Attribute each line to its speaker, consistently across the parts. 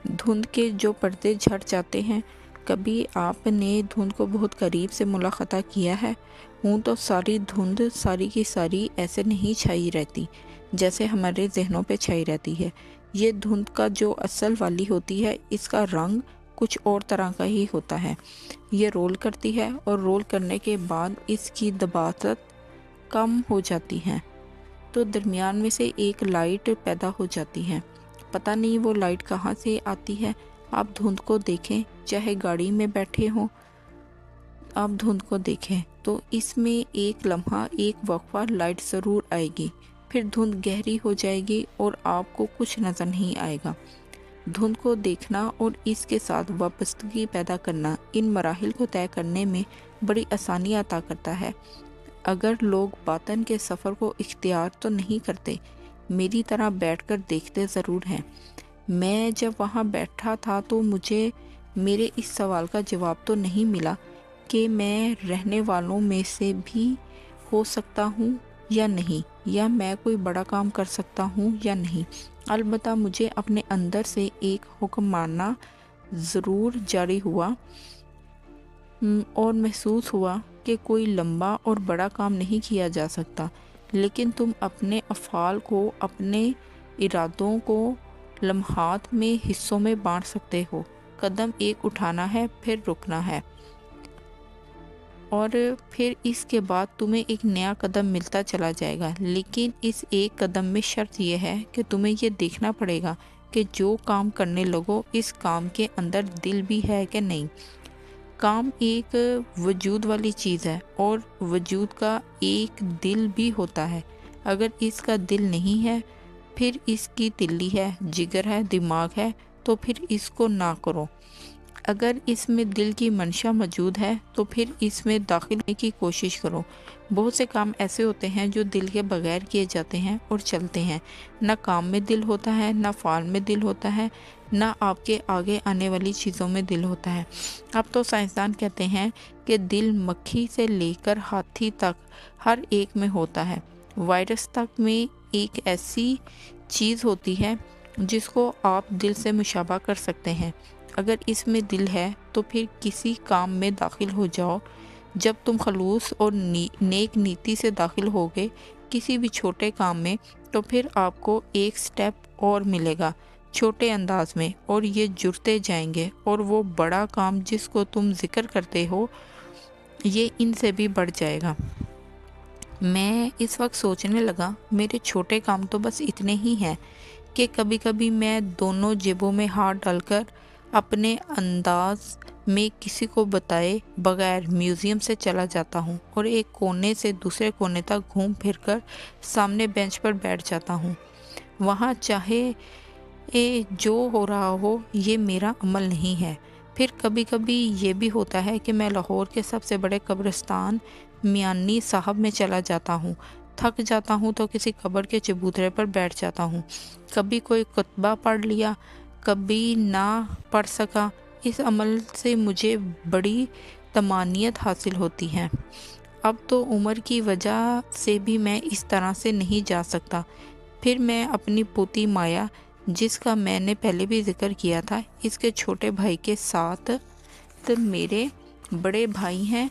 Speaker 1: دھند کے جو پردے جھٹ جاتے ہیں، کبھی آپ نے دھند کو بہت قریب سے ملاحظہ کیا ہے؟ ہوں تو ساری دھند ساری کی ساری ایسے نہیں چھائی رہتی جیسے ہمارے ذہنوں پہ چھائی رہتی ہے۔ یہ دھند کا جو اصل والی ہوتی ہے، اس کا رنگ کچھ اور طرح کا ہی ہوتا ہے۔ یہ رول کرتی ہے اور رول کرنے کے بعد اس کی دباعت کم ہو جاتی ہے تو درمیان میں سے ایک لائٹ پیدا ہو جاتی ہے۔ پتہ نہیں وہ لائٹ کہاں سے آتی ہے۔ آپ دھند کو دیکھیں، چاہے گاڑی میں بیٹھے ہوں، آپ دھند کو دیکھیں تو اس میں ایک لمحہ، ایک وقفہ لائٹ ضرور آئے گی، پھر دھند گہری ہو جائے گی اور آپ کو کچھ نظر نہیں آئے گا۔ دھند کو دیکھنا اور اس کے ساتھ وابستگی پیدا کرنا ان مراحل کو طے کرنے میں بڑی آسانی عطا کرتا ہے۔ اگر لوگ باطن کے سفر کو اختیار تو نہیں کرتے، میری طرح بیٹھ کر دیکھتے ضرور ہیں۔ میں جب وہاں بیٹھا تھا تو مجھے میرے اس سوال کا جواب تو نہیں ملا کہ میں رہنے والوں میں سے بھی ہو سکتا ہوں یا نہیں، یا میں کوئی بڑا کام کر سکتا ہوں یا نہیں۔ البتہ مجھے اپنے اندر سے ایک حکم مارنا ضرور جاری ہوا اور محسوس ہوا کہ کوئی لمبا اور بڑا کام نہیں کیا جا سکتا، لیکن تم اپنے افعال کو، اپنے ارادوں کو لمحات میں، حصوں میں بانٹ سکتے ہو۔ قدم ایک اٹھانا ہے، پھر رکنا ہے، اور پھر اس کے بعد تمہیں ایک نیا قدم ملتا چلا جائے گا۔ لیکن اس ایک قدم میں شرط یہ ہے کہ تمہیں یہ دیکھنا پڑے گا کہ جو کام کرنے لگو اس کام کے اندر دل بھی ہے کہ نہیں۔ کام ایک وجود والی چیز ہے اور وجود کا ایک دل بھی ہوتا ہے۔ اگر اس کا دل نہیں ہے، پھر اس کی تلی ہے، جگر ہے، دماغ ہے، تو پھر اس کو نہ کرو۔ اگر اس میں دل کی منشا موجود ہے تو پھر اس میں داخل ہونے کی کوشش کرو۔ بہت سے کام ایسے ہوتے ہیں جو دل کے بغیر کیے جاتے ہیں اور چلتے ہیں۔ نہ کام میں دل ہوتا ہے، نہ فعل میں دل ہوتا ہے، نہ آپ کے آگے آنے والی چیزوں میں دل ہوتا ہے۔ اب تو سائنسدان کہتے ہیں کہ دل مکھی سے لے کر ہاتھی تک ہر ایک میں ہوتا ہے۔ وائرس تک میں ایک ایسی چیز ہوتی ہے جس کو آپ دل سے مشابہ کر سکتے ہیں۔ اگر اس میں دل ہے تو پھر کسی کام میں داخل ہو جاؤ۔ جب تم خلوص اور نیک نیتی سے داخل ہوگے کسی بھی چھوٹے کام میں، تو پھر آپ کو ایک سٹیپ اور ملے گا چھوٹے انداز میں، اور یہ جڑتے جائیں گے، اور وہ بڑا کام جس کو تم ذکر کرتے ہو یہ ان سے بھی بڑھ جائے گا۔ میں اس وقت سوچنے لگا، میرے چھوٹے کام تو بس اتنے ہی ہیں کہ کبھی کبھی میں دونوں جیبوں میں ہاتھ ڈال کر اپنے انداز میں کسی کو بتائے بغیر میوزیم سے چلا جاتا ہوں اور ایک کونے سے دوسرے کونے تک گھوم پھر کر سامنے بینچ پر بیٹھ جاتا ہوں۔ وہاں چاہے جو ہو رہا ہو، یہ میرا عمل نہیں ہے۔ پھر کبھی کبھی یہ بھی ہوتا ہے کہ میں لاہور کے سب سے بڑے قبرستان میانی صاحب میں چلا جاتا ہوں۔ تھک جاتا ہوں تو کسی قبر کے چبوترے پر بیٹھ جاتا ہوں۔ کبھی کوئی خطبہ پڑھ لیا، کبھی نہ پڑھ سکا۔ اس عمل سے مجھے بڑی طمانینت حاصل ہوتی ہے۔ اب تو عمر کی وجہ سے بھی میں اس طرح سے نہیں جا سکتا۔ پھر میں اپنی پوتی مایا، جس کا میں نے پہلے بھی ذکر کیا تھا، اس کے چھوٹے بھائی کے ساتھ میرے بڑے بھائی ہیں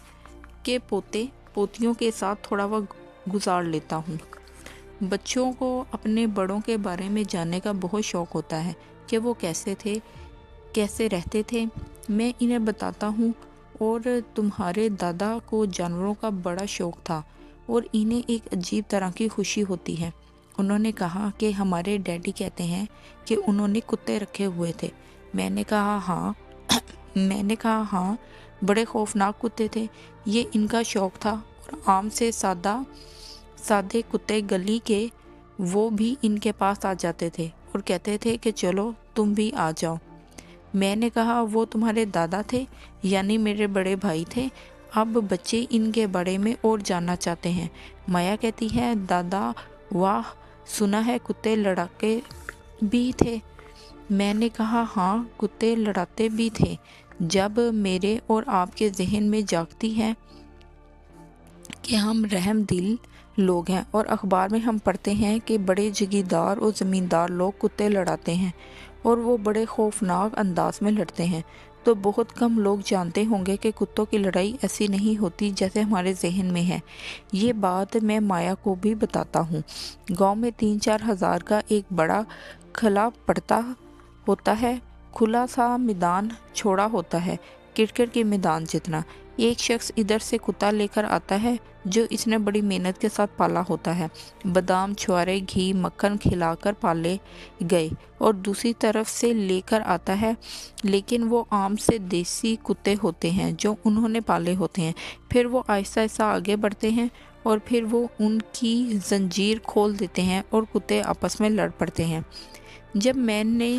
Speaker 1: کہ پوتے پوتیوں کے ساتھ تھوڑا وقت گزار لیتا ہوں۔ بچوں کو اپنے بڑوں کے بارے میں جاننے کا بہت شوق ہوتا ہے کہ وہ کیسے تھے، کیسے رہتے تھے۔ میں انہیں بتاتا ہوں، اور تمہارے دادا کو جانوروں کا بڑا شوق تھا اور انہیں ایک عجیب طرح کی خوشی ہوتی ہے۔ انہوں نے کہا کہ ہمارے ڈیڈی کہتے ہیں کہ انہوں نے کتے رکھے ہوئے تھے۔ میں نے کہا ہاں، بڑے خوفناک کتے تھے۔ یہ ان کا شوق تھا، اور عام سے سادے کتے گلی کے وہ بھی ان کے پاس آ جاتے تھے اور کہتے تھے کہ چلو تم بھی آ جاؤ۔ میں نے کہا وہ تمہارے دادا تھے، یعنی میرے بڑے بھائی تھے۔ اب بچے ان کے بارے میں اور جاننا چاہتے ہیں۔ مایا کہتی ہے، دادا، واہ، سنا ہے کتے لڑاکے بھی تھے۔ میں نے کہا ہاں، کتے لڑاتے بھی تھے۔ جب میرے اور آپ کے ذہن میں جاگتی ہے کہ ہم رحم دل لوگ ہیں، اور اخبار میں ہم پڑھتے ہیں کہ بڑے جگیردار اور زمیندار لوگ کتے لڑاتے ہیں، اور وہ بڑے خوفناک انداز میں لڑتے ہیں، تو بہت کم لوگ جانتے ہوں گے کہ کتوں کی لڑائی ایسی نہیں ہوتی جیسے ہمارے ذہن میں ہے۔ یہ بات میں مایا کو بھی بتاتا ہوں۔ گاؤں میں 3-4 ہزار کا ایک بڑا کھلا پڑتا ہوتا ہے، کھلا سا میدان چھوڑا ہوتا ہے، کرکٹ کے میدان جتنا۔ ایک شخص ادھر سے کتا لے کر آتا ہے جو اس نے بڑی محنت کے ساتھ پالا ہوتا ہے، بادام، چھوارے، گھی، مکھن کھلا کر پالے گئے، اور دوسری طرف سے لے کر آتا ہے، لیکن وہ عام سے دیسی کتے ہوتے ہیں جو انہوں نے پالے ہوتے ہیں۔ پھر وہ آہستہ آہستہ آگے بڑھتے ہیں اور پھر وہ ان کی زنجیر کھول دیتے ہیں اور کتے آپس میں لڑ پڑتے ہیں۔ میں نے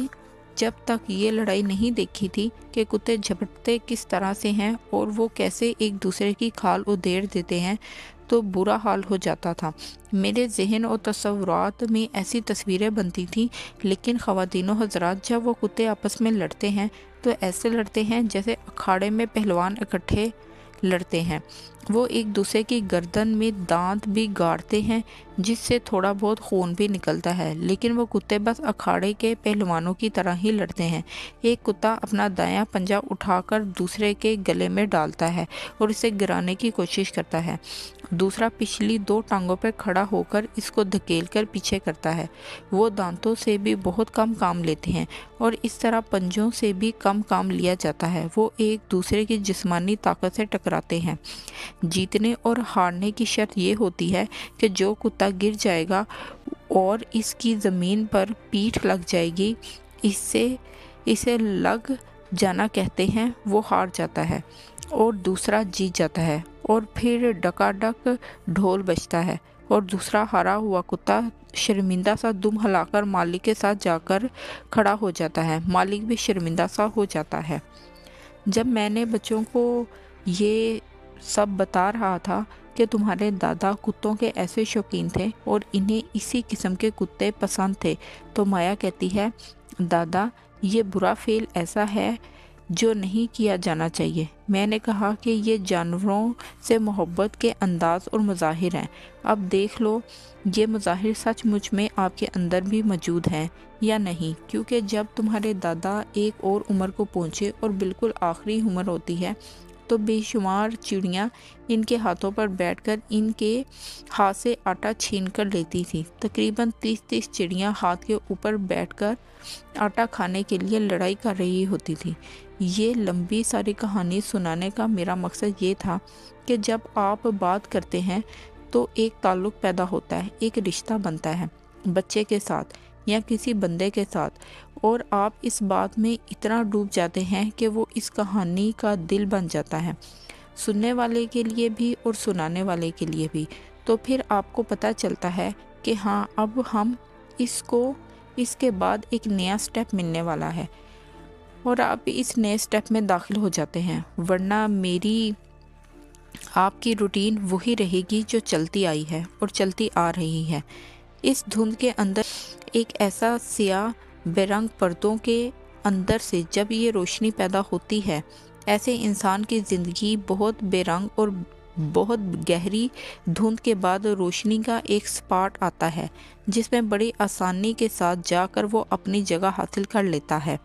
Speaker 1: جب تک یہ لڑائی نہیں دیکھی تھی کہ کتے جھپٹتے کس طرح سے ہیں اور وہ کیسے ایک دوسرے کی کھال ادھیڑ دیتے ہیں، تو برا حال ہو جاتا تھا۔ میرے ذہن اور تصورات میں ایسی تصویریں بنتی تھیں، لیکن خواتین و حضرات، جب وہ کتے آپس میں لڑتے ہیں تو ایسے لڑتے ہیں جیسے اکھاڑے میں پہلوان اکٹھے لڑتے ہیں۔ وہ ایک دوسرے کی گردن میں دانت بھی گاڑتے ہیں جس سے تھوڑا بہت خون بھی نکلتا ہے، لیکن وہ کتے بس اکھاڑے کے پہلوانوں کی طرح ہی لڑتے ہیں۔ ایک کتا اپنا دایاں پنجہ اٹھا کر دوسرے کے گلے میں ڈالتا ہے اور اسے گرانے کی کوشش کرتا ہے، دوسرا پچھلی 2 ٹانگوں پر کھڑا ہو کر اس کو دھکیل کر پیچھے کرتا ہے۔ وہ دانتوں سے بھی بہت کم کام لیتے ہیں اور اس طرح پنجوں سے بھی کم کام لیا جاتا ہے۔ وہ ایک دوسرے کی جسمانی طاقت سے ٹکراتے ہیں۔ جیتنے اور ہارنے کی شرط یہ ہوتی ہے کہ جو کتا گر جائے گا اور اس کی زمین پر پیٹھ لگ جائے گی، اسے لگ جانا کہتے ہیں، وہ ہار جاتا ہے اور دوسرا جیت جاتا ہے، اور پھر ڈکا ڈک ڈھول بجتا ہے اور دوسرا ہارا ہوا کتا شرمندہ سا دم ہلا کر مالک کے ساتھ جا کر کھڑا ہو جاتا ہے، مالک بھی شرمندہ سا ہو جاتا ہے۔ جب میں نے بچوں کو یہ سب بتا رہا تھا کہ تمہارے دادا کتوں کے ایسے شوقین تھے اور انہیں اسی قسم کے کتے پسند تھے، تو مایا کہتی ہے، دادا، یہ برا فعل ایسا ہے جو نہیں کیا جانا چاہیے۔ میں نے کہا کہ یہ جانوروں سے محبت کے انداز اور مظاہر ہیں۔ اب دیکھ لو یہ مظاہر سچ مچ میں آپ کے اندر بھی موجود ہیں یا نہیں، کیونکہ جب تمہارے دادا ایک اور عمر کو پہنچے اور بالکل آخری عمر ہوتی ہے، تو بے شمار چڑیاں ان کے ہاتھوں پر بیٹھ کر ان کے ہاتھ سے آٹا چھین کر لیتی تھی۔ تقریباً 30 چڑیاں ہاتھ کے اوپر بیٹھ کر آٹا کھانے کے لیے لڑائی کر رہی ہوتی تھی۔ یہ لمبی ساری کہانی سنانے کا میرا مقصد یہ تھا کہ جب آپ بات کرتے ہیں تو ایک تعلق پیدا ہوتا ہے، ایک رشتہ بنتا ہے بچے کے ساتھ یا کسی بندے کے ساتھ، اور آپ اس بات میں اتنا ڈوب جاتے ہیں کہ وہ اس کہانی کا دل بن جاتا ہے، سننے والے کے لیے بھی اور سنانے والے کے لیے بھی۔ تو پھر آپ کو پتہ چلتا ہے کہ ہاں، اب ہم اس کے بعد ایک نیا سٹیپ ملنے والا ہے، اور آپ اس نئے سٹیپ میں داخل ہو جاتے ہیں، ورنہ آپ کی روٹین وہی رہے گی جو چلتی آئی ہے اور چلتی آ رہی ہے۔ اس دھند کے اندر ایک ایسا سیاہ بے رنگ پردوں کے اندر سے جب یہ روشنی پیدا ہوتی ہے، ایسے انسان کی زندگی بہت بے رنگ اور بہت گہری دھند کے بعد روشنی کا ایک سپاٹ آتا ہے جس میں بڑی آسانی کے ساتھ جا کر وہ اپنی جگہ حاصل کر لیتا ہے۔